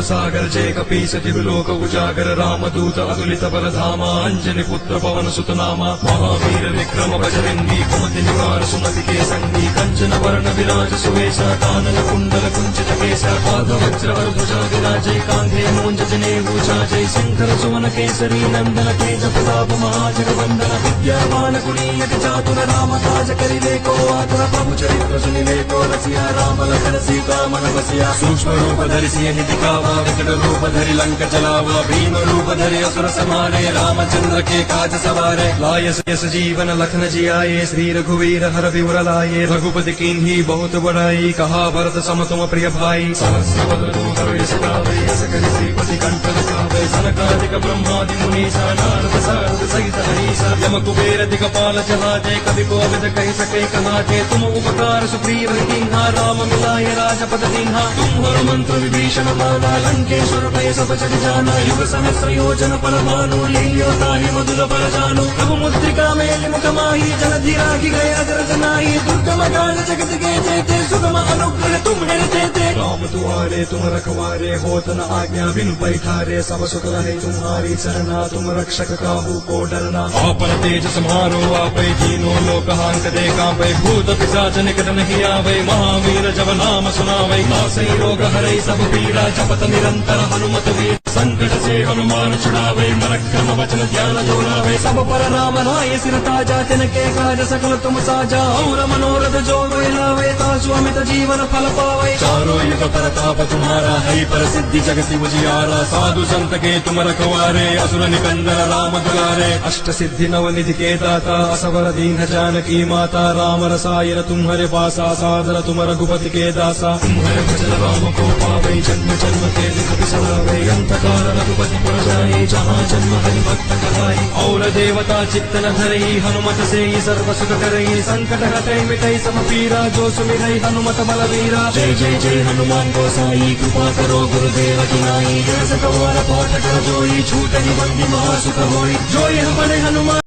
सागर जय कपीसति विलोक उजागर रामदूत अतुलित बलधामा अंजनी पुत्र पवन सुत नामा महावीर विक्रम बजरंगी कुमति निवार सुमति के संगी कंचन वर्ण विराज सुवेश कानन कुंडल कुंचित केश पाद वज्र ध्वजा विराजय कांधे मूंज जनेऊ जय शंकर सुमन केसरी नंदन तेज प्रताप महाजगवंदन विद्यावान गुणीयति चातुर राम काज करिले को आतुर प्रभु चरित्र सुनिले को रसिया राम लखन सीता मन बसिया सूक्ष्म रूप धरि सिय निधि कावा विकट रूप धरि लंक जलावा भीम रूप धरि असुर संहारे रामचंद्र के काज सवारे लाय यस जीवन लखन जियाए श्री रघुवीर हर विवर लाए रघुपति कीन्ही बहुत बड़ाई कहा भरत सम तुम प्रिय भाई सहस्र बदन हरि सदावे यस करि श्रीपति कंठ लगावे सनकादिक ब्रह्मादि मुनीसा नारद सारद सहित हरीसा यम कुबेर दिगपाल चहाते कवि कोविद कहि सके कहाते तुम उपकार सुग्रीव कीन्हा राम मिलाए राजपद दीन्हा तुम हर मंत्र विभीषण माना लंकेश्वर भय सब जग जाना युग सहस्र योजन पर भानु लील्यो ताहि मधुर पर जानु प्रभु मुद्रिका मेलि मुख माहि जलधि राखि गए अग्रज नाहि दुर्गम काज जगत के जेते सुगम अनुग्रह तुम्हें देते राम तुम्हारे तुम रखवारे होत न आज्ञा बिनु पैठारे सब सुख रहे तुम्हारी सरना तुम रक्षक काहू को डरना आपन तेज सम्हारो आपै तीनों लोक हांकते कांपै भूत पिशाच निकट नहीं आवे महावीर जब नाम सुनावे नासै रोग हरै सब पीड़ा जपत निरंतर हनुमत वीर संकट से हनुमान छुड़ावे मन क्रम वचन ध्यान दोहरावे सब पर राम राय सिर ताजा तिनके काज सकल तुम साजा और मनोरथ जो कोई लावे तासु अमित जीवन फल पावे चारों युग प्रताप तुम्हारा है प्रसिद्धि जगति उजियारा साधु संत के तुम रखवारे असुर निकंदन राम दुलारे अष्ट सिद्धि नव निधि के दाता असवर दीन जानकी माता राम रसायन तुम्हारे पासा सादर तुम रघुपति के दासा तुम्हारे भजन राम को पावे जन्म जन्म के दुख बिसरावे अंत काल रघुपति पुर जाए जहाँ जन्म हरि भक्त कहाई और देवता चित्त न धरई हनुमत से सर्व सुख करई संकट हटै मिटै सब पीरा जो सुमिरै हनुमत बलवीरा जय जय जय हनुमान गोसाई कृपा करो गुरुदेव की नाई जय सतवार पाठ कर जोई छूटहि बंदी महासुख होई जो यह बड़े हनुमान